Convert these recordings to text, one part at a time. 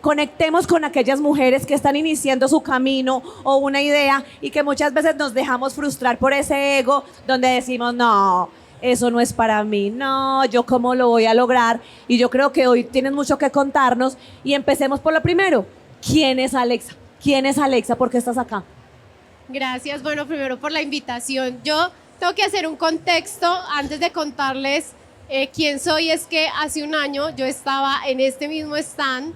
conectemos con aquellas mujeres que están iniciando su camino o una idea y que muchas veces nos dejamos frustrar por ese ego donde decimos, no, eso no es para mí, no, yo cómo lo voy a lograr. Y yo creo que hoy tienes mucho que contarnos y empecemos por lo primero. ¿Quién es Alexa? ¿Quién es Alexa? ¿Por qué estás acá? Gracias, bueno, primero por la invitación. Yo tengo que hacer un contexto antes de contarles quién soy. Es que hace un año yo estaba en este mismo stand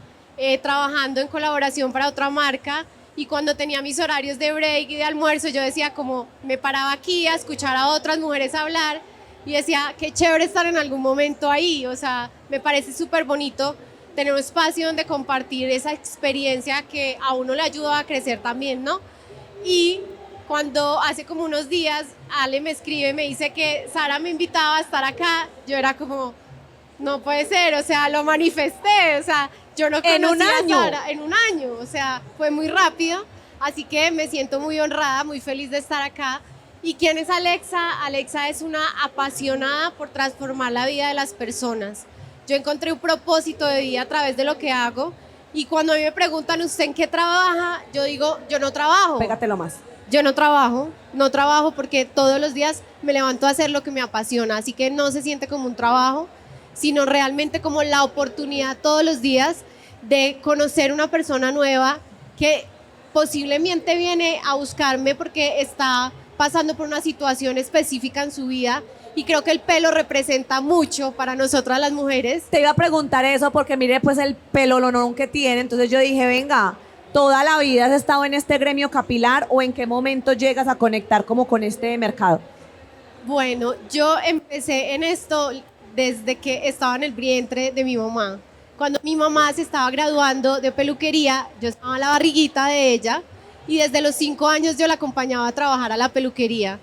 trabajando en colaboración para otra marca y cuando tenía mis horarios de break y de almuerzo yo decía como me paraba aquí a escuchar a otras mujeres hablar y decía qué chévere estar en algún momento ahí, o sea, me parece súper bonito tener un espacio donde compartir esa experiencia que a uno le ayuda a crecer también, ¿no? Y cuando hace como unos días Ale me escribe, me dice que Sara me invitaba a estar acá, yo era como, no puede ser, o sea, lo manifesté, o sea, yo no conocía a Sara en un año, o sea, fue muy rápido, así que me siento muy honrada, muy feliz de estar acá. ¿Y quién es Alexa? Alexa es una apasionada por transformar la vida de las personas. Yo encontré un propósito de vida a través de lo que hago y cuando a mí me preguntan, ¿usted en qué trabaja? Yo digo, yo no trabajo. Pégatelo más. Yo no trabajo porque todos los días me levanto a hacer lo que me apasiona, así que no se siente como un trabajo, sino realmente como la oportunidad todos los días de conocer una persona nueva que posiblemente viene a buscarme porque está pasando por una situación específica en su vida y creo que el pelo representa mucho para nosotras las mujeres. Te iba a preguntar eso porque mire pues el pelolonón que tiene, entonces yo dije, venga, ¿toda la vida has estado en este gremio capilar o en qué momento llegas a conectar como con este mercado? Bueno, yo empecé en esto desde que estaba en el vientre de mi mamá. Cuando mi mamá se estaba graduando de peluquería, yo estaba en la barriguita de ella y desde los 5 años yo la acompañaba a trabajar a la peluquería.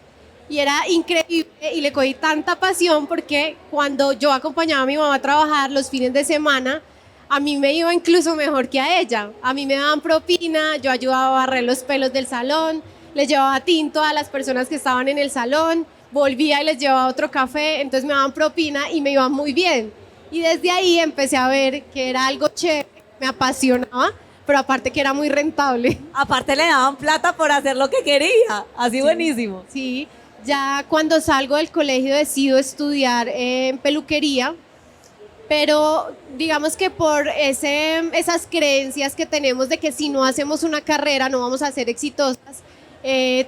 Y era increíble y le cogí tanta pasión porque cuando yo acompañaba a mi mamá a trabajar los fines de semana, a mí me iba incluso mejor que a ella. A mí me daban propina, yo ayudaba a barrer los pelos del salón, les llevaba tinto a las personas que estaban en el salón, volvía y les llevaba otro café, entonces me daban propina y me iba muy bien. Y desde ahí empecé a ver que era algo chévere, me apasionaba, pero aparte que era muy rentable. Aparte le daban plata por hacer lo que quería, así sí. Buenísimo. Sí, ya cuando salgo del colegio decido estudiar en peluquería, pero digamos que por esas creencias que tenemos de que si no hacemos una carrera no vamos a ser exitosas,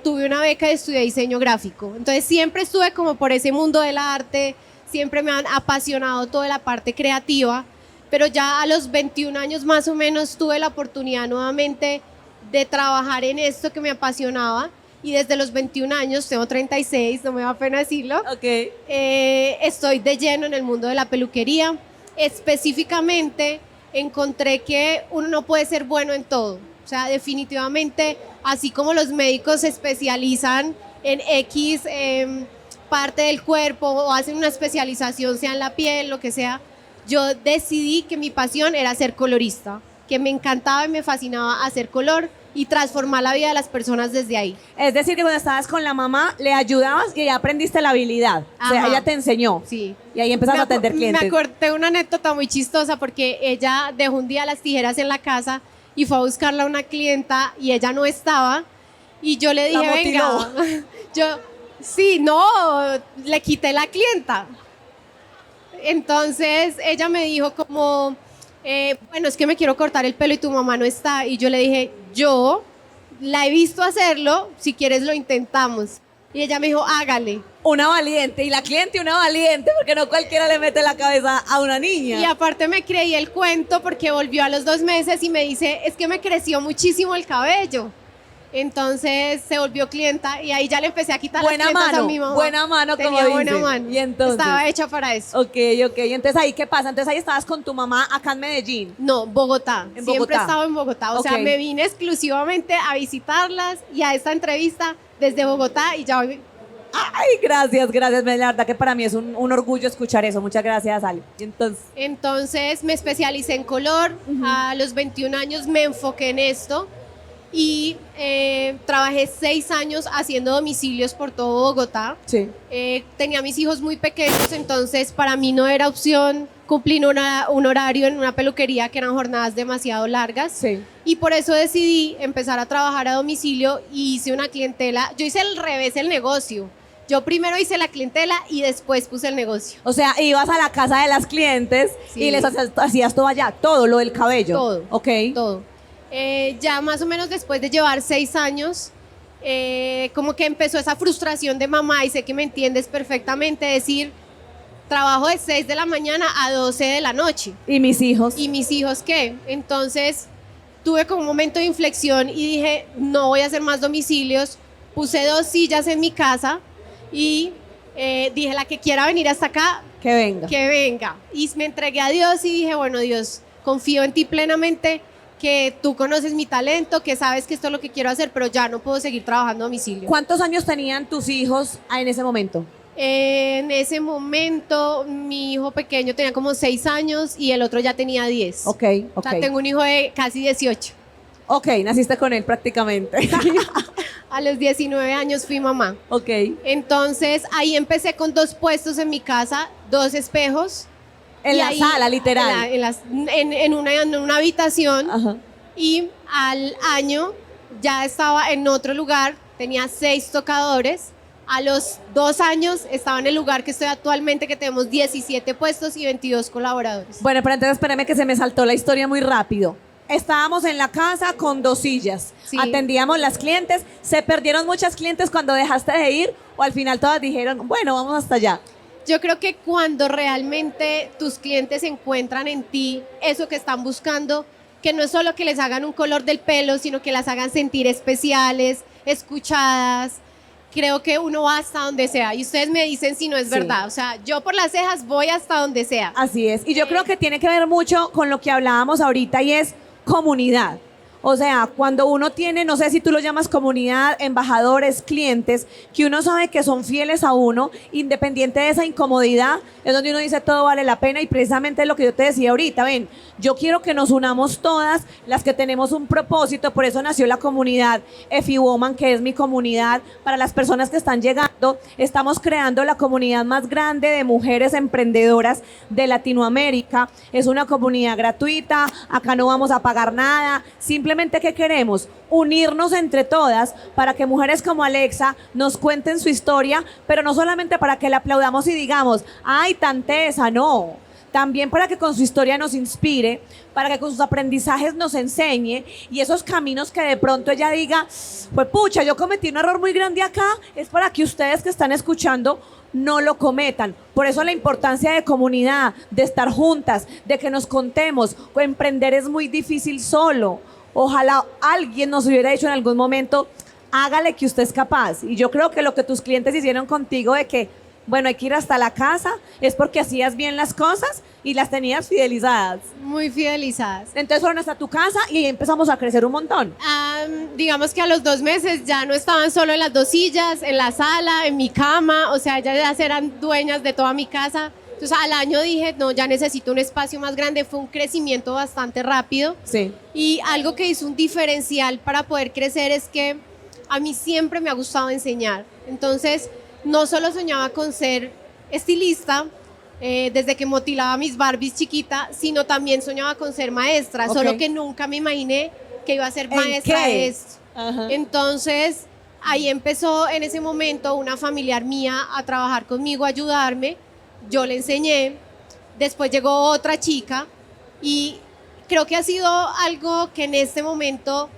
tuve una beca y estudié diseño gráfico. Entonces siempre estuve como por ese mundo del arte, siempre me han apasionado toda la parte creativa, pero ya a los 21 años más o menos tuve la oportunidad nuevamente de trabajar en esto que me apasionaba y desde los 21 años, tengo 36, no me da pena decirlo, okay. Estoy de lleno en el mundo de la peluquería. Específicamente encontré que uno no puede ser bueno en todo, o sea, definitivamente, así como los médicos se especializan en X parte del cuerpo o hacen una especialización, sea en la piel, lo que sea, yo decidí que mi pasión era ser colorista, que me encantaba y me fascinaba hacer color y transformar la vida de las personas desde ahí. Es decir, que cuando estabas con la mamá, le ayudabas y ya aprendiste la habilidad. Ajá. O sea, ella te enseñó. Sí. Y ahí empezaste a atender clientes. Me acordé una anécdota muy chistosa porque ella dejó un día las tijeras en la casa y fue a buscarla a una clienta y ella no estaba. Y yo le dije, venga, le quité la clienta. Entonces ella me dijo como, bueno, es que me quiero cortar el pelo y tu mamá no está. Y yo le dije, yo la he visto hacerlo, si quieres lo intentamos. Y ella me dijo, hágale. Una valiente, y la cliente una valiente, porque no cualquiera le mete la cabeza a una niña. Y aparte me creí el cuento porque volvió a los 2 meses y me dice, es que me creció muchísimo el cabello. Entonces se volvió clienta y ahí ya le empecé a quitar las clientas a mi mamá. Buena mano, como Tenía dicen. buena mano. Y entonces, estaba hecha para eso. Ok. Y entonces ahí, ¿qué pasa? Entonces ahí estabas con tu mamá acá en Medellín. No, Bogotá. En Siempre Bogotá. he estado en Bogotá. O sea, me vine exclusivamente a visitarlas y a esta entrevista desde Bogotá y ya hoy. Ay, gracias. La verdad que para mí es un orgullo escuchar eso. Muchas gracias, Ale. Y entonces me especialicé en color. A los 21 años me enfoqué en esto. Y trabajé 6 años haciendo domicilios por todo Bogotá. Sí. Tenía mis hijos muy pequeños, entonces para mí no era opción cumplí un horario en una peluquería que eran jornadas demasiado largas. Sí. Y por eso decidí empezar a trabajar a domicilio y hice una clientela. Yo hice al revés el negocio. Yo primero hice la clientela y después puse el negocio. O sea, ibas a la casa de las clientes Sí. y les hacías todo allá, todo lo del cabello. Todo. Ok. Todo. Ya más o menos después de llevar 6 años, como que empezó esa frustración de mamá, y sé que me entiendes perfectamente, decir, trabajo de 6 de la mañana a 12 de la noche. ¿Y mis hijos? ¿Y mis hijos qué? Entonces tuve como un momento de inflexión y dije, no voy a hacer más domicilios. Puse 2 sillas en mi casa y dije, la que quiera venir hasta acá, Que venga. que venga. Y me entregué a Dios y dije, bueno, Dios, confío en ti plenamente, que tú conoces mi talento, que sabes que esto es lo que quiero hacer, pero ya no puedo seguir trabajando a domicilio. ¿Cuántos años tenían tus hijos en ese momento? En ese momento, mi hijo pequeño tenía como 6 años y el otro ya tenía 10. Ok, ok. O sea, tengo un hijo de casi 18. Ok, naciste con él prácticamente. A los 19 años fui mamá. Ok. Entonces, ahí empecé con 2 puestos en mi casa, 2 espejos. En Y la ahí, sala, literal. en una habitación. Ajá. Y al año ya estaba en otro lugar, tenía 6 tocadores. A los 2 años estaba en el lugar que estoy actualmente, que tenemos 17 puestos y 22 colaboradores. Bueno, pero entonces espérame que se me saltó la historia muy rápido. Estábamos en la casa con 2 sillas. Sí. Atendíamos las clientes. ¿Se perdieron muchas clientes cuando dejaste de ir? ¿O al final todas dijeron, bueno, vamos hasta allá? Yo creo que cuando realmente tus clientes encuentran en ti eso que están buscando, que no es solo que les hagan un color del pelo, sino que las hagan sentir especiales, escuchadas, creo que uno va hasta donde sea. Y ustedes me dicen si no es Sí. verdad. O sea, yo por las cejas voy hasta donde sea. Así es. Y yo creo que tiene que ver mucho con lo que hablábamos ahorita y es comunidad. O sea, cuando uno tiene, no sé si tú lo llamas comunidad, embajadores, clientes, que uno sabe que son fieles a uno, independiente de esa incomodidad, es donde uno dice todo vale la pena y precisamente es lo que yo te decía ahorita, ven, yo quiero que nos unamos todas las que tenemos un propósito, por eso nació la comunidad EFI Woman, que es mi comunidad para las personas que están llegando. Estamos creando la comunidad más grande de mujeres emprendedoras de Latinoamérica. Es una comunidad gratuita, acá no vamos a pagar nada, simplemente ¿qué queremos? Unirnos entre todas para que mujeres como Alexa nos cuenten su historia, pero no solamente para que la aplaudamos y digamos, ay, tan tesa, no. También para que con su historia nos inspire, para que con sus aprendizajes nos enseñe y esos caminos que de pronto ella diga, pues pucha, yo cometí un error muy grande acá, es para que ustedes que están escuchando no lo cometan. Por eso la importancia de comunidad, de estar juntas, de que nos contemos. Emprender es muy difícil solo. Ojalá alguien nos hubiera dicho en algún momento, hágale que usted es capaz. Y yo creo que lo que tus clientes hicieron contigo de que, bueno, hay que ir hasta la casa, es porque hacías bien las cosas y las tenías fidelizadas. Muy fidelizadas. Entonces fueron hasta tu casa y ahí empezamos a crecer un montón. Digamos que a los 2 meses ya no estaban solo en las 2 sillas, en la sala, en mi cama, o sea, ellas ya eran dueñas de toda mi casa. Entonces al año dije, no, ya necesito un espacio más grande. Fue un crecimiento bastante rápido. Sí. Y algo que hizo un diferencial para poder crecer es que a mí siempre me ha gustado enseñar. Entonces, no solo soñaba con ser estilista, desde que motilaba mis Barbies chiquita, sino también soñaba con ser maestra, Ok. solo que nunca me imaginé que iba a ser ¿En maestra qué? de esto. Ajá. Entonces, ahí empezó en ese momento una familiar mía a trabajar conmigo, a ayudarme. Yo le enseñé, después llegó otra chica y creo que ha sido algo que en este momento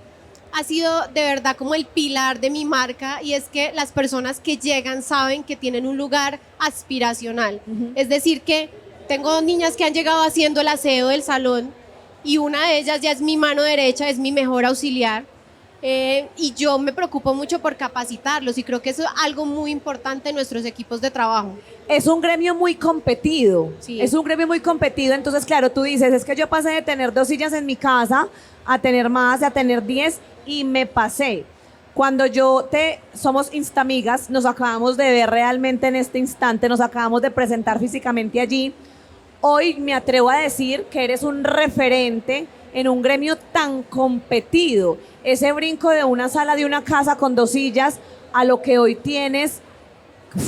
ha sido de verdad como el pilar de mi marca, y es que las personas que llegan saben que tienen un lugar aspiracional. Es decir, que tengo 2 niñas que han llegado haciendo el aseo del salón y una de ellas ya es mi mano derecha, es mi mejor auxiliar. Y yo me preocupo mucho por capacitarlos y creo que eso es algo muy importante en nuestros equipos de trabajo. Es un gremio muy competido. Sí. Es un gremio muy competido. Entonces, claro, tú dices, es que yo pasé de tener 2 sillas en mi casa a tener más, a tener 10 y me pasé. Cuando somos instamigas, nos acabamos de ver realmente en este instante, nos acabamos de presentar físicamente allí. Hoy me atrevo a decir que eres un referente en un gremio tan competido. Ese brinco de una sala de una casa con 2 sillas a lo que hoy tienes,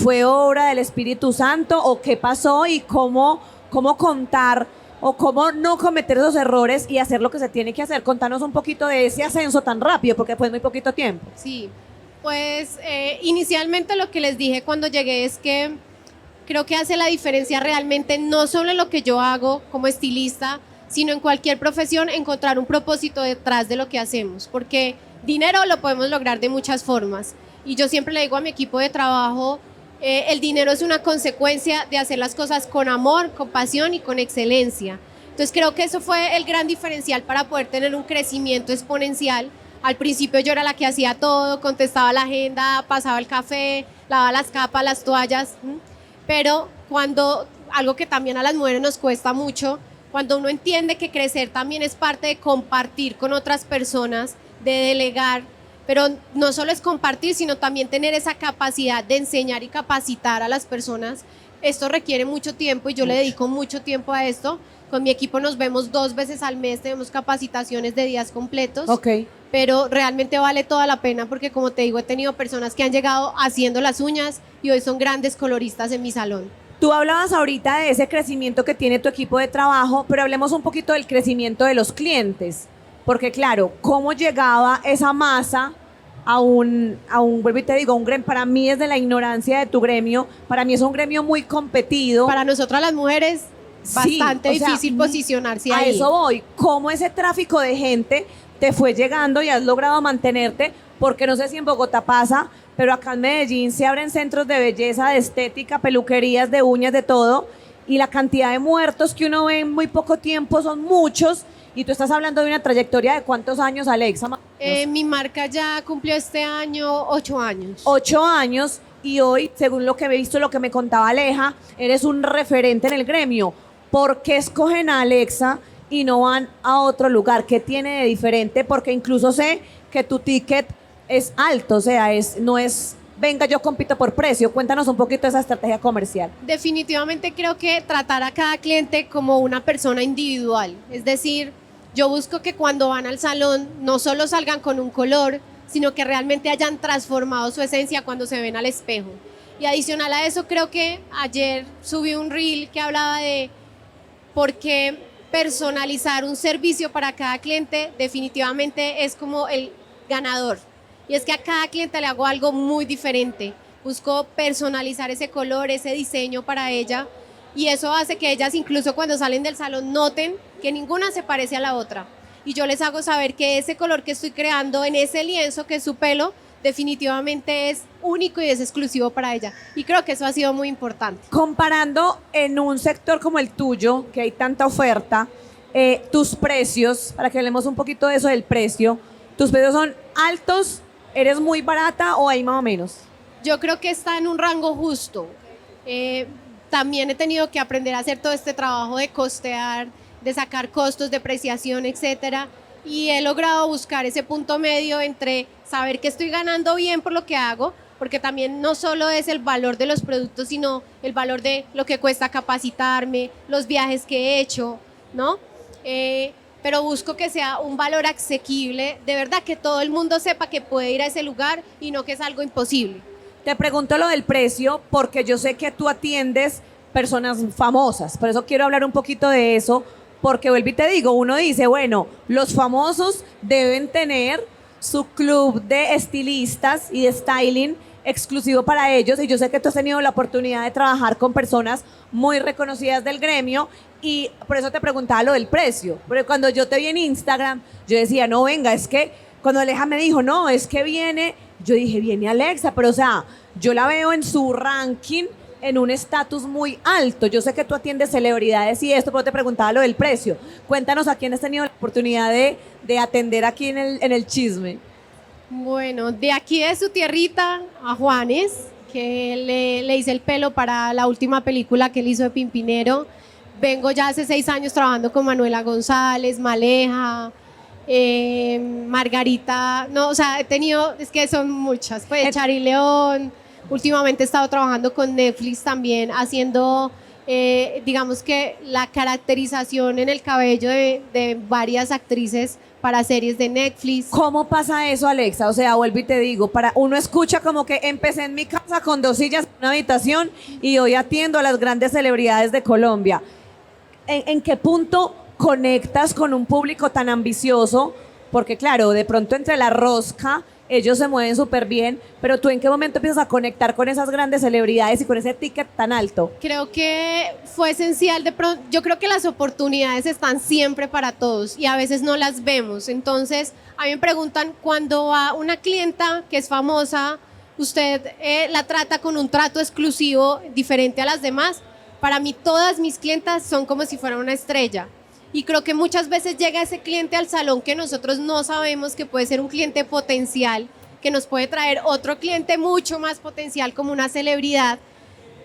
¿fue obra del Espíritu Santo o qué pasó y cómo cómo contar o cómo no cometer esos errores y hacer lo que se tiene que hacer. Contanos un poquito de ese ascenso tan rápido, porque fue muy poquito tiempo. Sí, pues inicialmente lo que les dije cuando llegué es que creo que hace la diferencia realmente no solo en lo que yo hago como estilista, sino en cualquier profesión, encontrar un propósito detrás de lo que hacemos, porque dinero lo podemos lograr de muchas formas. Y yo siempre le digo a mi equipo de trabajo, el dinero es una consecuencia de hacer las cosas con amor, con pasión y con excelencia. Entonces creo que eso fue el gran diferencial para poder tener un crecimiento exponencial. Al principio yo era la que hacía todo, contestaba la agenda, pasaba el café, lavaba las capas, las toallas, pero cuando, algo que también a las mujeres nos cuesta mucho, cuando uno entiende que crecer también es parte de compartir con otras personas, de delegar, pero no solo es compartir, sino también tener esa capacidad de enseñar y capacitar a las personas. Esto requiere mucho tiempo y yo le dedico mucho tiempo a esto. Con mi equipo nos vemos 2 veces al mes, tenemos capacitaciones de días completos, pero realmente vale toda la pena porque, como te digo, he tenido personas que han llegado haciendo las uñas y hoy son grandes coloristas en mi salón. Tú hablabas ahorita de ese crecimiento que tiene tu equipo de trabajo, pero hablemos un poquito del crecimiento de los clientes. Porque claro, ¿cómo llegaba esa masa a un vuelvo y te digo, un gremio? Para mí es de la ignorancia de tu gremio, para mí es un gremio muy competido. Para nosotras las mujeres, bastante difícil posicionarse ahí. A eso voy, ¿cómo ese tráfico de gente te fue llegando y has logrado mantenerte? Porque no sé si en Bogotá pasa, pero acá en Medellín se abren centros de belleza, de estética, peluquerías, de uñas, de todo, y la cantidad de muertos que uno ve en muy poco tiempo son muchos. Y tú estás hablando de una trayectoria de ¿cuántos años, Alexa? Mi marca ya cumplió este año 8 años. 8 años, y hoy, según lo que he visto, lo que me contaba Aleja, eres un referente en el gremio. ¿Por qué escogen a Alexa y no van a otro lugar? ¿Qué tiene de diferente? Porque incluso sé que tu ticket es alto, o sea, no es, venga, yo compito por precio. Cuéntanos un poquito de esa estrategia comercial. Definitivamente creo que tratar a cada cliente como una persona individual, es decir, yo busco que cuando van al salón no solo salgan con un color, sino que realmente hayan transformado su esencia cuando se ven al espejo. Y adicional a eso, creo que ayer subí un reel que hablaba de por qué personalizar un servicio para cada cliente definitivamente es como el ganador. Y es que a cada cliente le hago algo muy diferente. Busco personalizar ese color, ese diseño para ella, y eso hace que ellas incluso cuando salen del salón noten que ninguna se parece a la otra. Y yo les hago saber que ese color que estoy creando en ese lienzo que es su pelo definitivamente es único y es exclusivo para ella. Y creo que eso ha sido muy importante. Comparando en un sector como el tuyo, que hay tanta oferta, tus precios, para que hablemos un poquito de eso del precio, ¿tus precios son altos? ¿Eres muy barata o hay más o menos? Yo creo que está en un rango justo. También he tenido que aprender a hacer todo este trabajo de costear, de sacar costos, depreciación, etcétera, y he logrado buscar ese punto medio entre saber que estoy ganando bien por lo que hago, porque también no solo es el valor de los productos, sino el valor de lo que cuesta capacitarme, los viajes que he hecho, ¿no? Pero busco que sea un valor asequible, de verdad que todo el mundo sepa que puede ir a ese lugar y no que es algo imposible. Te pregunto lo del precio porque yo sé que tú atiendes personas famosas, por eso quiero hablar un poquito de eso, porque vuelvo y te digo, uno dice, bueno, los famosos deben tener su club de estilistas y de styling exclusivo para ellos, y yo sé que tú has tenido la oportunidad de trabajar con personas muy reconocidas del gremio, y por eso te preguntaba lo del precio, porque cuando yo te vi en Instagram, yo decía, no, venga, es que cuando Aleja me dijo, no, es que viene, yo dije, viene Alexa, pero o sea, yo la veo en su ranking en un estatus muy alto. Yo sé que tú atiendes celebridades y esto, pero te preguntaba lo del precio. Cuéntanos a quién has tenido la oportunidad de atender aquí en el chisme. Bueno, de aquí de su tierrita a Juanes, que le hice el pelo para la última película que él hizo de Pimpinero. Vengo ya hace 6 años trabajando con Manuela González, Maleja, Margarita, no, o sea, he tenido, es que son muchas, pues Chari León. Últimamente he estado trabajando con Netflix también, haciendo, digamos que la caracterización en el cabello de varias actrices para series de Netflix. ¿Cómo pasa eso, Alexa? O sea, vuelvo y te digo, uno escucha como que empecé en mi casa con 2 sillas en una habitación y hoy atiendo a las grandes celebridades de Colombia. en qué punto conectas con un público tan ambicioso? Porque claro, de pronto entre la rosca ellos se mueven súper bien, pero tú en qué momento empiezas a conectar con esas grandes celebridades y con ese ticket tan alto. Creo que fue esencial de pronto, yo creo que las oportunidades están siempre para todos y a veces no las vemos. Entonces, a mí me preguntan, cuando va una clienta que es famosa, ¿usted la trata con un trato exclusivo diferente a las demás? Para mí todas mis clientas son como si fuera una estrella. Y creo que muchas veces llega ese cliente al salón que nosotros no sabemos que puede ser un cliente potencial, que nos puede traer otro cliente mucho más potencial como una celebridad,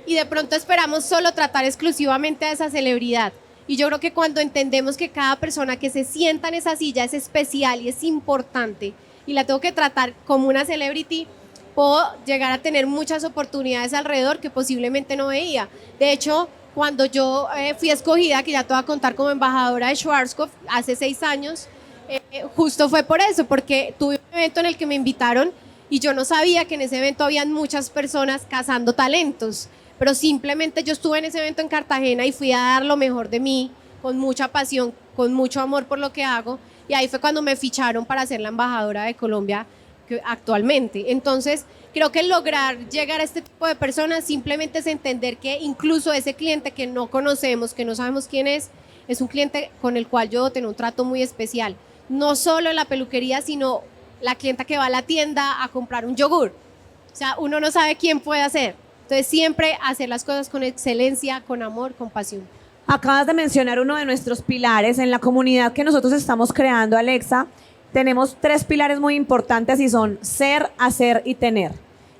y de pronto esperamos solo tratar exclusivamente a esa celebridad. Y yo creo que cuando entendemos que cada persona que se sienta en esa silla es especial y es importante y la tengo que tratar como una celebrity, puedo llegar a tener muchas oportunidades alrededor que posiblemente no veía. De hecho, cuando yo fui escogida, que ya te voy a contar, como embajadora de Schwarzkopf hace 6 años, justo fue por eso, porque tuve un evento en el que me invitaron y yo no sabía que en ese evento habían muchas personas cazando talentos, pero simplemente yo estuve en ese evento en Cartagena y fui a dar lo mejor de mí, con mucha pasión, con mucho amor por lo que hago, y ahí fue cuando me ficharon para ser la embajadora de Colombia actualmente. Entonces, creo que lograr llegar a este tipo de personas simplemente es entender que incluso ese cliente que no conocemos, que no sabemos quién es un cliente con el cual yo debo tener un trato muy especial. No solo en la peluquería, sino la clienta que va a la tienda a comprar un yogur. O sea, uno no sabe quién puede hacer. Entonces, siempre hacer las cosas con excelencia, con amor, con pasión. Acabas de mencionar uno de nuestros pilares en la comunidad que nosotros estamos creando, Alexa. Tenemos 3 pilares muy importantes y son ser, hacer y tener.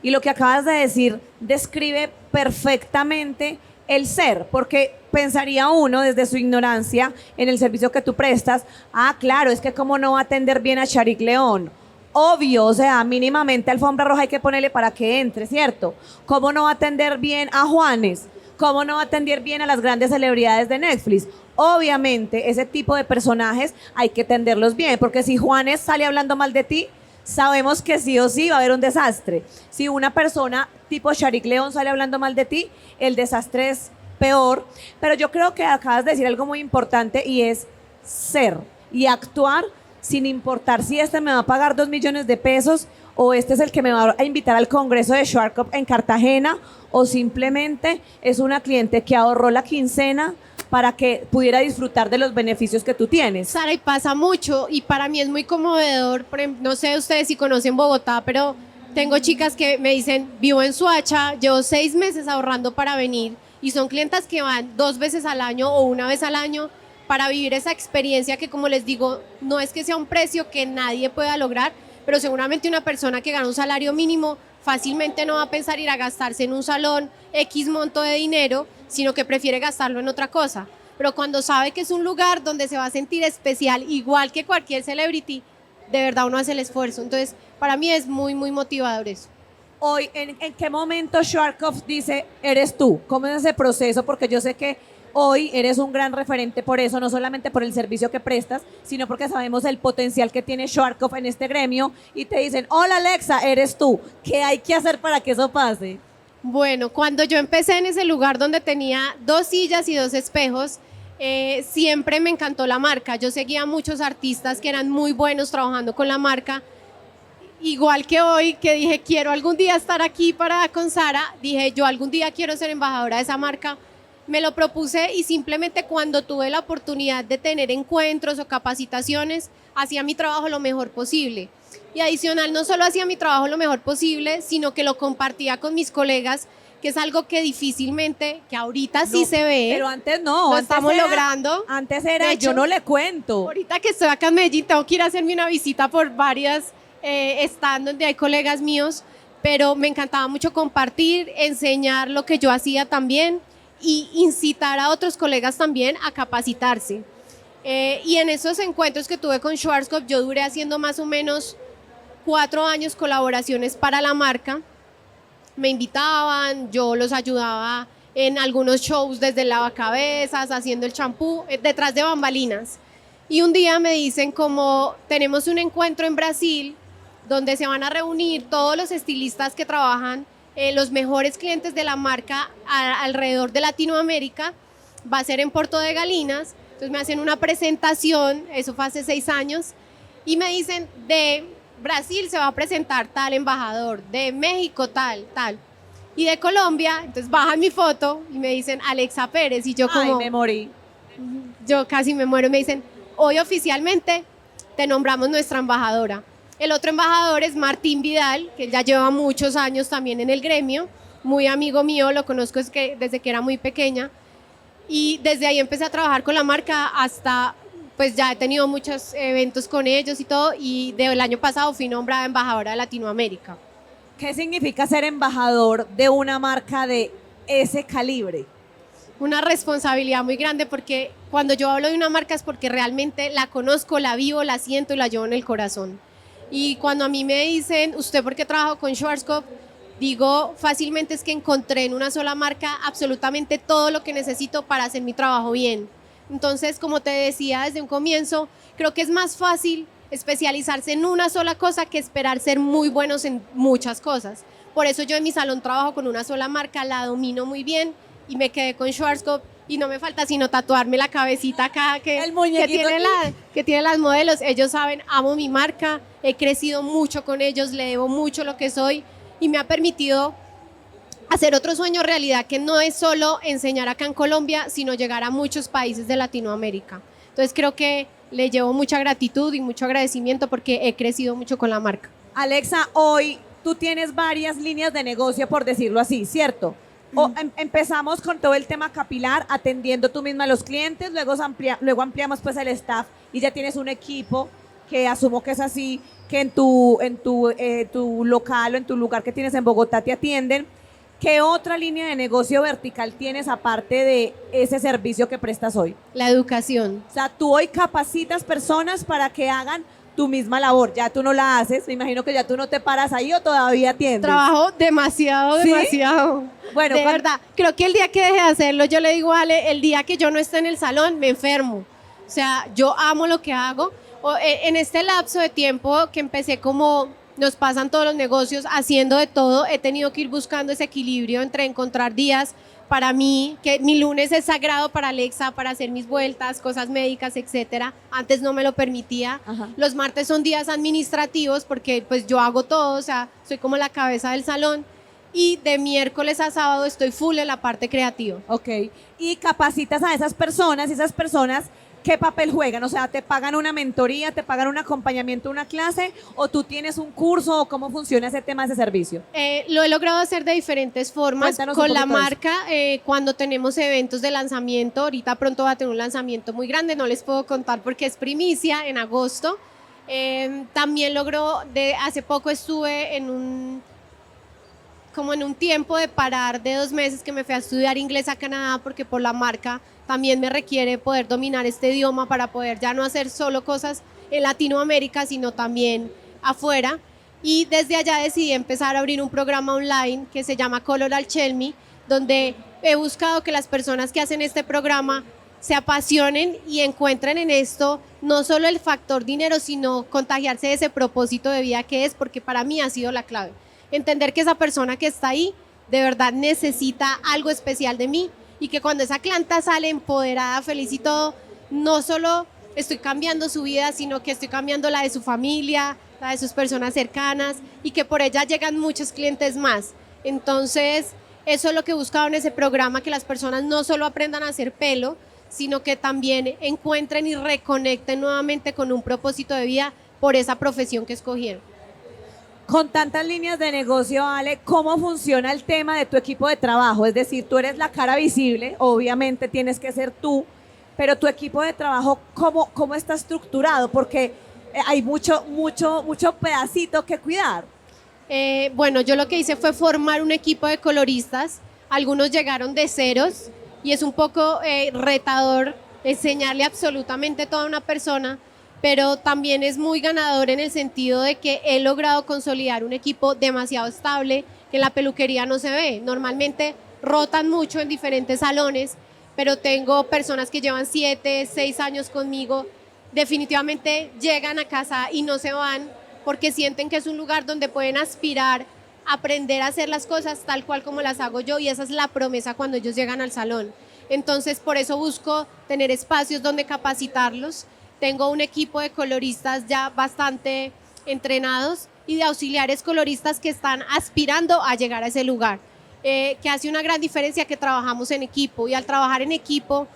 Y lo que acabas de decir describe perfectamente el ser, porque pensaría uno desde su ignorancia en el servicio que tú prestas, claro, es que cómo no va a atender bien a Sharik León. Obvio, o sea, mínimamente alfombra roja hay que ponerle para que entre, ¿cierto? ¿Cómo no va a atender bien a Juanes? ¿Cómo no va a atender bien a las grandes celebridades de Netflix? Obviamente, ese tipo de personajes hay que atenderlos bien, porque si Juanes sale hablando mal de ti, sabemos que sí o sí va a haber un desastre. Si una persona tipo Sharik León sale hablando mal de ti, el desastre es peor. Pero yo creo que acabas de decir algo muy importante y es ser y actuar sin importar si este me va a pagar 2 millones de pesos o este es el que me va a invitar al congreso de Schwarzkopf en Cartagena o simplemente es una cliente que ahorró la quincena para que pudiera disfrutar de los beneficios que tú tienes. Sara, y pasa mucho y para mí es muy conmovedor. No sé ustedes si conocen Bogotá, pero tengo chicas que me dicen, vivo en Soacha, llevo 6 meses ahorrando para venir y son clientas que van 2 veces al año o 1 vez al año para vivir esa experiencia que, como les digo, no es que sea un precio que nadie pueda lograr, pero seguramente una persona que gana un salario mínimo fácilmente no va a pensar ir a gastarse en un salón X monto de dinero, sino que prefiere gastarlo en otra cosa. Pero cuando sabe que es un lugar donde se va a sentir especial, igual que cualquier celebrity, de verdad uno hace el esfuerzo. Entonces, para mí es muy, muy motivador eso. Hoy, ¿en qué momento Schwarzkopf dice, eres tú? ¿Cómo es ese proceso? Porque yo sé que hoy eres un gran referente por eso, no solamente por el servicio que prestas, sino porque sabemos el potencial que tiene Schwarzkopf en este gremio y te dicen, hola Alexa, eres tú. ¿Qué hay que hacer para que eso pase? Bueno, cuando yo empecé en ese lugar donde tenía 2 sillas y 2 espejos, siempre me encantó la marca. Yo seguía a muchos artistas que eran muy buenos trabajando con la marca. Igual que hoy, que dije, quiero algún día estar aquí con Sara, dije, yo algún día quiero ser embajadora de esa marca. Me lo propuse y simplemente cuando tuve la oportunidad de tener encuentros o capacitaciones, hacía mi trabajo lo mejor posible. Y adicional, no solo hacía mi trabajo lo mejor posible, sino que lo compartía con mis colegas, que es algo que difícilmente, que ahorita sí se ve. Pero antes no. Lo estamos logrando. Antes era, De hecho, yo no le cuento. Ahorita que estoy acá en Medellín, tengo que ir a hacerme una visita por varias stands donde hay colegas míos, pero me encantaba mucho compartir, enseñar lo que yo hacía también y incitar a otros colegas también a capacitarse. Y en esos encuentros que tuve con Schwarzkopf, yo duré haciendo más o menos 4 años colaboraciones para la marca. Me invitaban, yo los ayudaba en algunos shows desde el lavacabezas, haciendo el champú, detrás de bambalinas. Y un día me dicen como tenemos un encuentro en Brasil donde se van a reunir todos los estilistas que trabajan, los mejores clientes de la marca alrededor de Latinoamérica. va a ser en Puerto de Galinas, entonces me hacen una presentación, eso fue hace 6 años, y me dicen, de Brasil se va a presentar tal embajador, de México tal, tal, y de Colombia, entonces bajan mi foto y me dicen Alexa Pérez, y yo como... Ay, me morí. Yo casi me muero, me dicen, hoy oficialmente te nombramos nuestra embajadora. El otro embajador es Martín Vidal, que ya lleva muchos años también en el gremio, muy amigo mío, lo conozco desde que era muy pequeña, y desde ahí empecé a trabajar con la marca hasta, pues ya he tenido muchos eventos con ellos y todo, y del año pasado fui nombrada embajadora de Latinoamérica. ¿Qué significa ser embajador de una marca de ese calibre? Una responsabilidad muy grande, porque cuando yo hablo de una marca es porque realmente la conozco, la vivo, la siento y la llevo en el corazón. Y cuando a mí me dicen, ¿usted por qué trabajo con Schwarzkopf? Digo, fácilmente es que encontré en una sola marca absolutamente todo lo que necesito para hacer mi trabajo bien. Entonces, como te decía desde un comienzo, creo que es más fácil especializarse en una sola cosa que esperar ser muy buenos en muchas cosas. Por eso yo en mi salón trabajo con una sola marca, la domino muy bien, y me quedé con Schwarzkopf y no me falta sino tatuarme la cabecita acá que tiene las modelos. Ellos saben, amo mi marca, he crecido mucho con ellos, le debo mucho lo que soy y me ha permitido hacer otro sueño realidad, que no es solo enseñar acá en Colombia, sino llegar a muchos países de Latinoamérica. Entonces creo que le llevo mucha gratitud y mucho agradecimiento porque he crecido mucho con la marca. Alexa, hoy tú tienes varias líneas de negocio, por decirlo así, ¿cierto? Empezamos con todo el tema capilar, atendiendo tú misma a los clientes, luego ampliamos pues el staff y ya tienes un equipo que asumo que es así, que en tu local o en tu lugar que tienes en Bogotá te atienden. ¿Qué otra línea de negocio vertical tienes aparte de ese servicio que prestas hoy? La educación. O sea, tú hoy capacitas personas para que hagan tu misma labor. Ya tú no la haces, me imagino que ya tú no te paras ahí o todavía atiendes. Trabajo demasiado, ¿Sí? demasiado. Bueno, de verdad, creo que el día que deje de hacerlo, yo le digo a Ale, el día que yo no esté en el salón, me enfermo. O sea, yo amo lo que hago. En este lapso de tiempo que empecé, como nos pasan todos los negocios, haciendo de todo, he tenido que ir buscando ese equilibrio entre encontrar días para mí, que mi lunes es sagrado para Alexa, para hacer mis vueltas, cosas médicas, etcétera. Antes no me lo permitía. Ajá. Los martes son días administrativos porque pues yo hago todo, o sea, soy como la cabeza del salón. Y de miércoles a sábado estoy full en la parte creativa. Ok. Y capacitas a esas personas, y esas personas, ¿qué papel juegan? O sea, ¿te pagan una mentoría, te pagan un acompañamiento, una clase, o tú tienes un curso, o cómo funciona ese tema, ese servicio? Lo he logrado hacer de diferentes formas. Cuéntanos con un la poquito de marca, cuando tenemos eventos de lanzamiento, ahorita pronto va a tener un lanzamiento muy grande, no les puedo contar porque es primicia, en agosto. También logró, hace poco estuve en un tiempo de parar de 2 meses, que me fui a estudiar inglés a Canadá, porque por la marca también me requiere poder dominar este idioma para poder ya no hacer solo cosas en Latinoamérica, sino también afuera. Y desde allá decidí empezar a abrir un programa online que se llama Color Alchemy, donde he buscado que las personas que hacen este programa se apasionen y encuentren en esto no solo el factor dinero, sino contagiarse de ese propósito de vida que es, porque para mí ha sido la clave. Entender que esa persona que está ahí de verdad necesita algo especial de mí, y que cuando esa clienta sale empoderada, feliz y todo, no solo estoy cambiando su vida, sino que estoy cambiando la de su familia, la de sus personas cercanas, y que por ella llegan muchos clientes más. Entonces, eso es lo que he buscado en ese programa, que las personas no solo aprendan a hacer pelo, sino que también encuentren y reconecten nuevamente con un propósito de vida por esa profesión que escogieron. Con tantas líneas de negocio, Ale, ¿cómo funciona el tema de tu equipo de trabajo? Es decir, tú eres la cara visible, obviamente tienes que ser tú, pero tu equipo de trabajo, ¿cómo está estructurado? Porque hay mucho pedacito que cuidar. Bueno, yo lo que hice fue formar un equipo de coloristas. Algunos llegaron de ceros y es un poco retador enseñarle absolutamente todo a una persona, pero también es muy ganador en el sentido de que he logrado consolidar un equipo demasiado estable, que en la peluquería no se ve. Normalmente rotan mucho en diferentes salones, pero tengo personas que llevan 7, 6 años conmigo. Definitivamente llegan a casa y no se van, porque sienten que es un lugar donde pueden aspirar, aprender a hacer las cosas tal cual como las hago yo, y esa es la promesa cuando ellos llegan al salón. Entonces, por eso busco tener espacios donde capacitarlos. Tengo un equipo de coloristas ya bastante entrenados y de auxiliares coloristas que están aspirando a llegar a ese lugar, que hace una gran diferencia que trabajamos en equipo, y al trabajar en equipo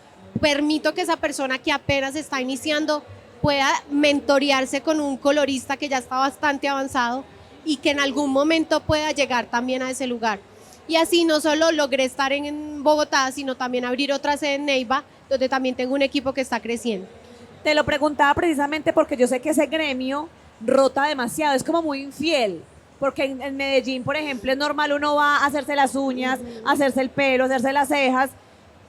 permito que esa persona que apenas está iniciando pueda mentorearse con un colorista que ya está bastante avanzado y que en algún momento pueda llegar también a ese lugar. Y así no solo logré estar en Bogotá, sino también abrir otra sede en Neiva, donde también tengo un equipo que está creciendo. Te lo preguntaba precisamente porque yo sé que ese gremio rota demasiado, es como muy infiel. Porque en Medellín, por ejemplo, es normal, uno va a hacerse las uñas, a hacerse el pelo, a hacerse las cejas,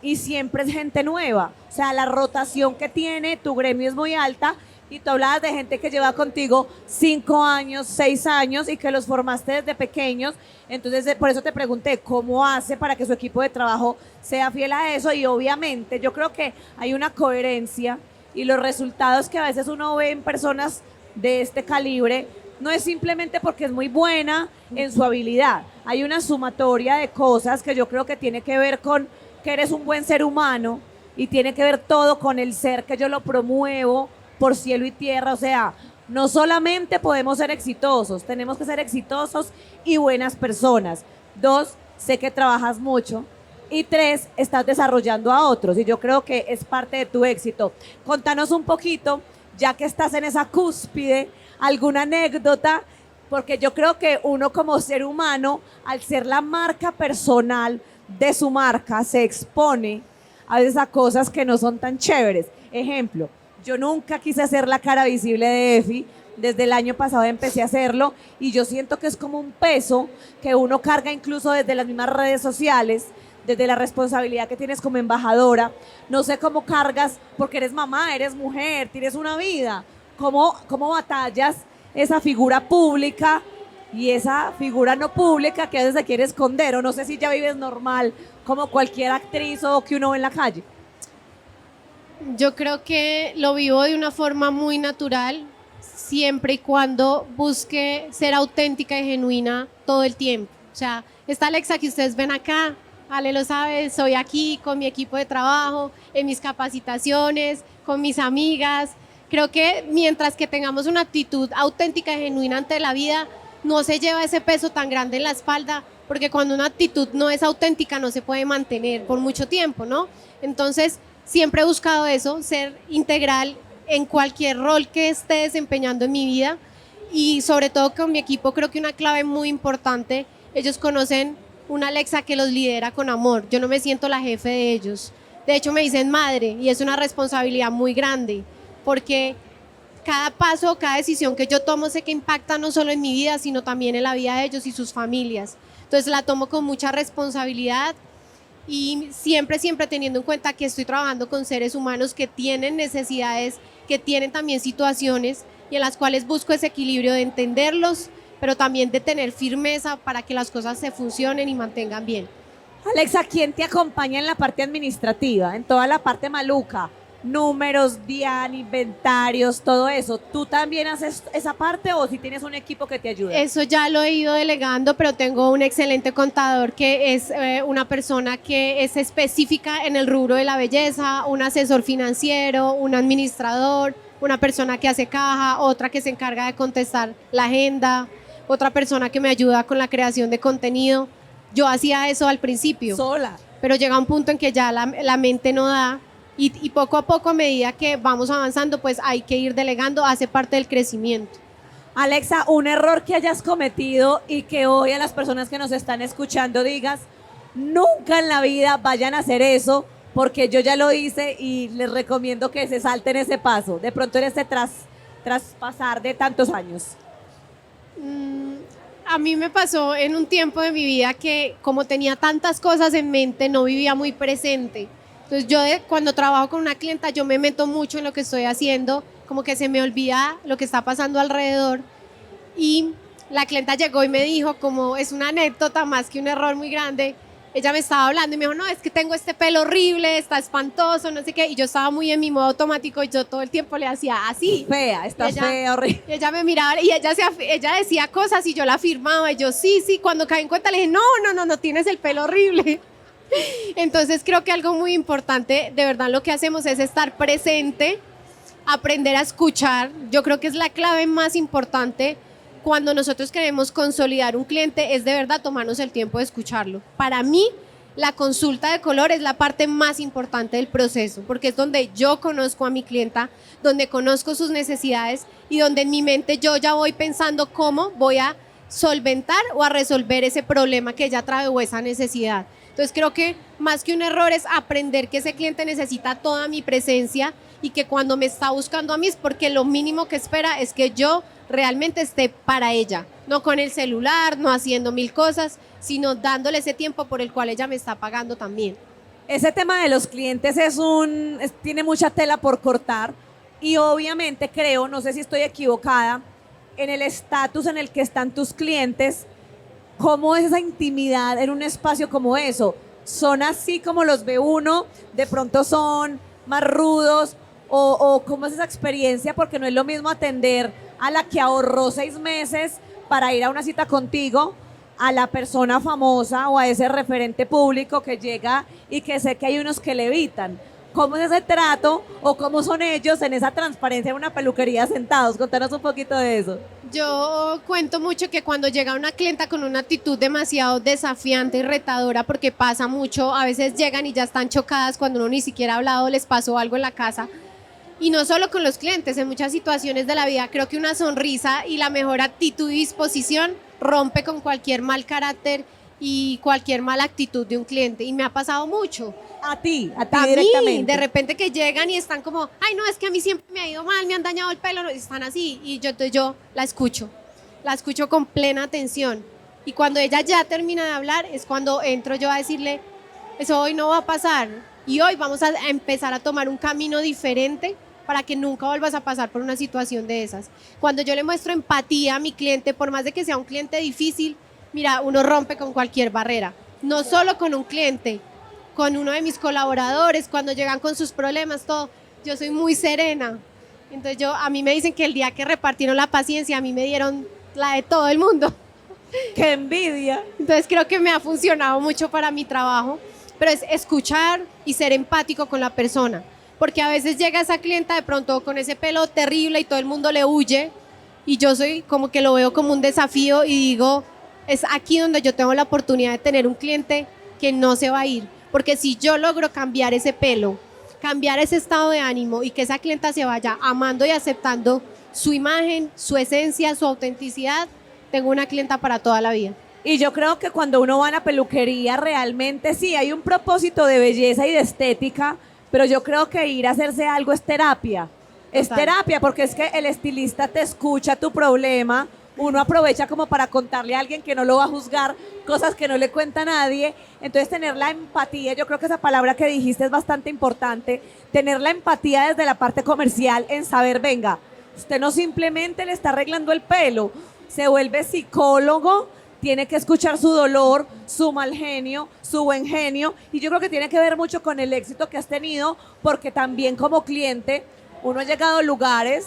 y siempre es gente nueva. O sea, la rotación que tiene tu gremio es muy alta, y tú hablabas de gente que lleva contigo 5 años, 6 años, y que los formaste desde pequeños. Entonces, por eso te pregunté, ¿cómo hace para que su equipo de trabajo sea fiel a eso? Y obviamente, yo creo que hay una coherencia, y los resultados que a veces uno ve en personas de este calibre no es simplemente porque es muy buena en su habilidad. Hay una sumatoria de cosas que yo creo que tiene que ver con que eres un buen ser humano, y tiene que ver todo con el ser que yo lo promuevo por cielo y tierra. O sea, no solamente podemos ser exitosos, tenemos que ser exitosos y buenas personas. 2, sé que trabajas mucho. Y 3, estás desarrollando a otros, y yo creo que es parte de tu éxito. Contanos un poquito, ya que estás en esa cúspide, alguna anécdota, porque yo creo que uno como ser humano, al ser la marca personal de su marca, se expone a veces a cosas que no son tan chéveres. Ejemplo, yo nunca quise hacer la cara visible de Efi, desde el año pasado empecé a hacerlo, y yo siento que es como un peso que uno carga incluso desde las mismas redes sociales, desde la responsabilidad que tienes como embajadora. No sé cómo cargas, porque eres mamá, eres mujer, tienes una vida. ¿Cómo batallas esa figura pública y esa figura no pública que a veces se quiere esconder? O no sé si ya vives normal, como cualquier actriz o que uno ve en la calle. Yo creo que lo vivo de una forma muy natural, siempre y cuando busque ser auténtica y genuina todo el tiempo. O sea, esta Alexa que ustedes ven acá, Ale lo sabe, soy aquí con mi equipo de trabajo, en mis capacitaciones, con mis amigas. Creo que mientras que tengamos una actitud auténtica y genuina ante la vida, no se lleva ese peso tan grande en la espalda, porque cuando una actitud no es auténtica no se puede mantener por mucho tiempo, ¿no? Entonces, siempre he buscado eso, ser integral en cualquier rol que esté desempeñando en mi vida, y sobre todo con mi equipo creo que una clave muy importante, ellos conocen una Alexa que los lidera con amor. Yo no me siento la jefe de ellos, de hecho me dicen madre, y es una responsabilidad muy grande, porque cada paso, cada decisión que yo tomo sé que impacta no solo en mi vida, sino también en la vida de ellos y sus familias. Entonces la tomo con mucha responsabilidad, y siempre teniendo en cuenta que estoy trabajando con seres humanos que tienen necesidades, que tienen también situaciones, y en las cuales busco ese equilibrio de entenderlos, pero también de tener firmeza para que las cosas se funcionen y mantengan bien. Alexa, ¿quién te acompaña en la parte administrativa, en toda la parte maluca? Números, DIAN, inventarios, todo eso. ¿Tú también haces esa parte o si tienes un equipo que te ayude? Eso ya lo he ido delegando, pero tengo un excelente contador que es una persona que es específica en el rubro de la belleza, un asesor financiero, un administrador, una persona que hace caja, otra que se encarga de contestar la agenda, otra persona que me ayuda con la creación de contenido. Yo hacía eso al principio. Sola. Pero llega un punto en que ya la mente no da. Y poco a poco, a medida que vamos avanzando, pues hay que ir delegando, hace parte del crecimiento. Alexa, un error que hayas cometido y que hoy a las personas que nos están escuchando digas, nunca en la vida vayan a hacer eso, porque yo ya lo hice y les recomiendo que se salten ese paso. De pronto en este traspasar de tantos años. A mí me pasó en un tiempo de mi vida que como tenía tantas cosas en mente, no vivía muy presente. Entonces yo cuando trabajo con una clienta, yo me meto mucho en lo que estoy haciendo, como que se me olvida lo que está pasando alrededor. Y la clienta llegó y me dijo, como es una anécdota más que un error muy grande, ella me estaba hablando y me dijo, no, es que tengo este pelo horrible, está espantoso, no sé qué, y yo estaba muy en mi modo automático y yo todo el tiempo le hacía así. Fea, estás fea, horrible. Y ella me miraba y ella decía cosas y yo la afirmaba y yo sí, cuando caí en cuenta le dije, no, tienes el pelo horrible. Entonces creo que algo muy importante, de verdad lo que hacemos es estar presente, aprender a escuchar. Yo creo que es la clave más importante cuando nosotros queremos consolidar un cliente, es de verdad tomarnos el tiempo de escucharlo. Para mí, la consulta de color es la parte más importante del proceso, porque es donde yo conozco a mi clienta, donde conozco sus necesidades y donde en mi mente yo ya voy pensando cómo voy a solventar o a resolver ese problema que ella trae o esa necesidad. Entonces creo que más que un error es aprender que ese cliente necesita toda mi presencia y que cuando me está buscando a mí es porque lo mínimo que espera es que yo realmente esté para ella, no con el celular, no haciendo mil cosas, sino dándole ese tiempo por el cual ella me está pagando también. Ese tema de los clientes tiene mucha tela por cortar y obviamente creo, no sé si estoy equivocada, en el estatus en el que están tus clientes, ¿cómo es esa intimidad en un espacio como eso? ¿Son así como los ve uno? ¿De pronto son más rudos? ¿O cómo es esa experiencia? Porque no es lo mismo atender a la que ahorró 6 meses para ir a una cita contigo, a la persona famosa o a ese referente público que llega y que sé que hay unos que le evitan. ¿Cómo es ese trato o cómo son ellos en esa transparencia en una peluquería sentados? Contanos un poquito de eso. Yo cuento mucho que cuando llega una clienta con una actitud demasiado desafiante y retadora, porque pasa mucho, a veces llegan y ya están chocadas cuando uno ni siquiera ha hablado, les pasó algo en la casa. Y no solo con los clientes, en muchas situaciones de la vida creo que una sonrisa y la mejor actitud y disposición rompe con cualquier mal carácter y cualquier mala actitud de un cliente. Y me ha pasado mucho. A ti A directamente. mí, de repente que llegan y están como, ay no, es que a mí siempre me ha ido mal, me han dañado el pelo, y están así. Y yo la escucho con plena atención. Y cuando ella ya termina de hablar es cuando entro yo a decirle, eso hoy no va a pasar. Y hoy vamos a empezar a tomar un camino diferente para que nunca vuelvas a pasar por una situación de esas. Cuando yo le muestro empatía a mi cliente, por más de que sea un cliente difícil, mira, uno rompe con cualquier barrera. No solo con un cliente, con uno de mis colaboradores, cuando llegan con sus problemas, todo. Yo soy muy serena. Entonces a mí me dicen que el día que repartieron la paciencia, a mí me dieron la de todo el mundo. ¡Qué envidia! Entonces creo que me ha funcionado mucho para mi trabajo, pero es escuchar y ser empático con la persona. Porque a veces llega esa clienta de pronto con ese pelo terrible y todo el mundo le huye y yo soy como que lo veo como un desafío y digo, es aquí donde yo tengo la oportunidad de tener un cliente que no se va a ir. Porque si yo logro cambiar ese pelo, cambiar ese estado de ánimo y que esa clienta se vaya amando y aceptando su imagen, su esencia, su autenticidad, tengo una clienta para toda la vida. Y yo creo que cuando uno va a la peluquería realmente sí, hay un propósito de belleza y de estética, pero yo creo que ir a hacerse algo es terapia. Es Total. terapia porque es que el estilista te escucha tu problema, uno aprovecha como para contarle a alguien que no lo va a juzgar, cosas que no le cuenta a nadie. Entonces tener la empatía, yo creo que esa palabra que dijiste es bastante importante, tener la empatía desde la parte comercial en saber, venga, usted no simplemente le está arreglando el pelo, se vuelve psicólogo, tiene que escuchar su dolor, su mal genio, su buen genio, y yo creo que tiene que ver mucho con el éxito que has tenido, porque también como cliente, uno ha llegado a lugares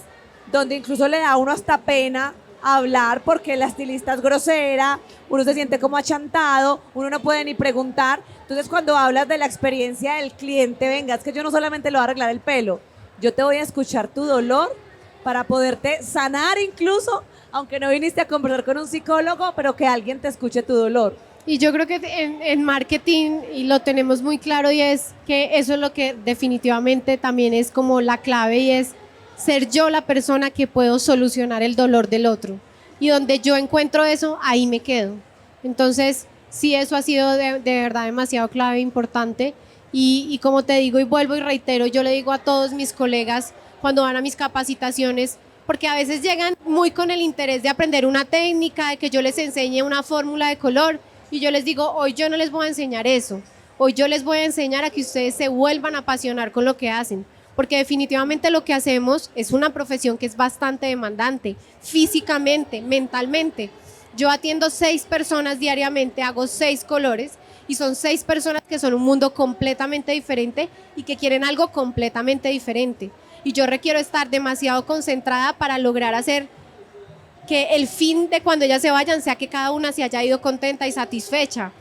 donde incluso le da a uno hasta pena hablar porque la estilista es grosera, uno se siente como achantado, uno no puede ni preguntar. Entonces cuando hablas de la experiencia del cliente, venga, es que yo no solamente le voy a arreglar el pelo, yo te voy a escuchar tu dolor para poderte sanar incluso, aunque no viniste a conversar con un psicólogo, pero que alguien te escuche tu dolor. Y yo creo que en marketing, y lo tenemos muy claro, y es que eso es lo que definitivamente también es como la clave, y es ser yo la persona que puedo solucionar el dolor del otro. Y donde yo encuentro eso, ahí me quedo. Entonces, sí, eso ha sido de verdad demasiado clave, importante. Y como te digo y vuelvo y reitero, yo le digo a todos mis colegas cuando van a mis capacitaciones, porque a veces llegan muy con el interés de aprender una técnica, de que yo les enseñe una fórmula de color, y yo les digo, hoy yo no les voy a enseñar eso, hoy yo les voy a enseñar a que ustedes se vuelvan a apasionar con lo que hacen, porque definitivamente lo que hacemos es una profesión que es bastante demandante, físicamente, mentalmente. Yo atiendo 6 personas diariamente, hago 6 colores, y son 6 personas que son un mundo completamente diferente y que quieren algo completamente diferente. Y yo requiero estar demasiado concentrada para lograr hacer que el fin de cuando ellas se vayan sea que cada una se haya ido contenta y satisfecha.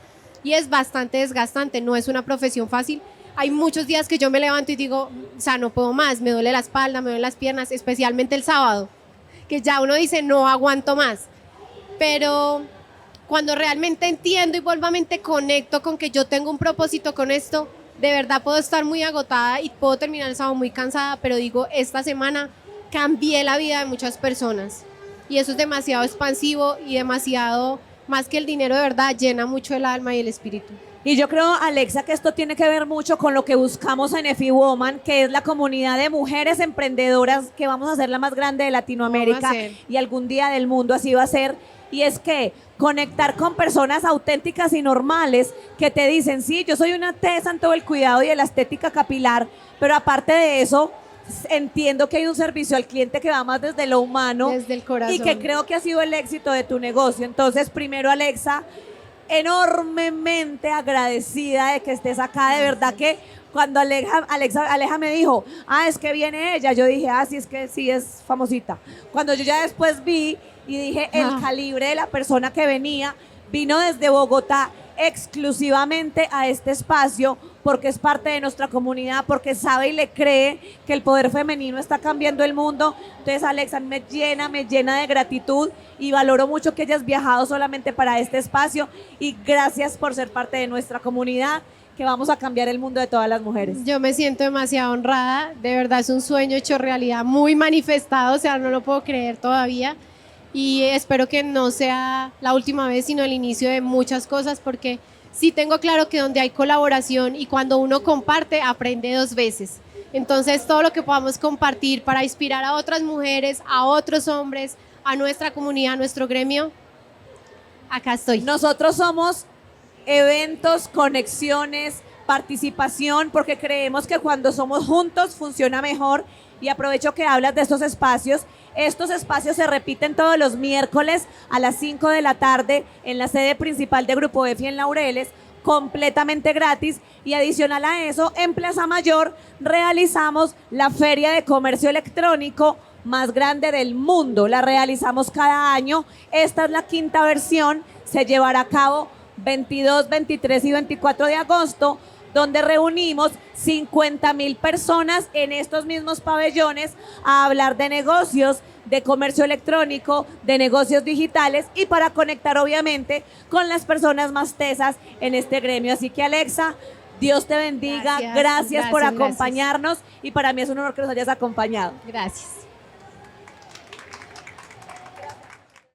y es bastante desgastante, no es una profesión fácil. Hay muchos días que yo me levanto y digo, o sea, no puedo más, me duele la espalda, me duelen las piernas, especialmente el sábado, que ya uno dice, no aguanto más. Pero cuando realmente entiendo y voluntariamente conecto con que yo tengo un propósito con esto, de verdad puedo estar muy agotada y puedo terminar el sábado muy cansada, pero digo, esta semana cambié la vida de muchas personas y eso es demasiado expansivo y demasiado, más que el dinero, de verdad, llena mucho el alma y el espíritu. Y yo creo, Alexa, que esto tiene que ver mucho con lo que buscamos en EFI Woman, que es la comunidad de mujeres emprendedoras que vamos a ser la más grande de Latinoamérica y algún día del mundo, así va a ser. Y es que conectar con personas auténticas y normales que te dicen, sí, yo soy una tesa en todo el cuidado y de la estética capilar, pero aparte de eso, entiendo que hay un servicio al cliente que va más desde lo humano, desde el corazón, y que creo que ha sido el éxito de tu negocio. Entonces, primero, Alexa, enormemente agradecida de que estés acá, de verdad que cuando Aleja me dijo, es que viene ella, yo dije, sí, es que sí es famosita. Cuando yo ya después vi y dije, el calibre de la persona que venía, vino desde Bogotá exclusivamente a este espacio porque es parte de nuestra comunidad, porque sabe y le cree que el poder femenino está cambiando el mundo. Entonces, Alexa, me llena de gratitud y valoro mucho que hayas viajado solamente para este espacio y gracias por ser parte de nuestra comunidad, que vamos a cambiar el mundo de todas las mujeres. Yo me siento demasiado honrada, de verdad es un sueño hecho realidad, muy manifestado, o sea, no lo puedo creer todavía. Y espero que no sea la última vez, sino el inicio de muchas cosas, porque sí tengo claro que donde hay colaboración y cuando uno comparte, aprende 2 veces. Entonces, todo lo que podamos compartir para inspirar a otras mujeres, a otros hombres, a nuestra comunidad, a nuestro gremio, acá estoy. Nosotros somos eventos, conexiones, participación, porque creemos que cuando somos juntos funciona mejor. Y aprovecho que hablas de estos espacios. Estos espacios se repiten todos los miércoles a las 5 de la tarde en la sede principal de Grupo EFI en Laureles, completamente gratis. Y adicional a eso, en Plaza Mayor realizamos la Feria de Comercio Electrónico más grande del mundo. La realizamos cada año. Esta es la 5ª versión. Se llevará a cabo 22, 23 y 24 de agosto, donde reunimos 50,000 personas en estos mismos pabellones a hablar de negocios, de comercio electrónico, de negocios digitales y para conectar obviamente con las personas más tesas en este gremio. Así que, Alexa, Dios te bendiga, gracias por acompañarnos y para mí es un honor que nos hayas acompañado. Gracias.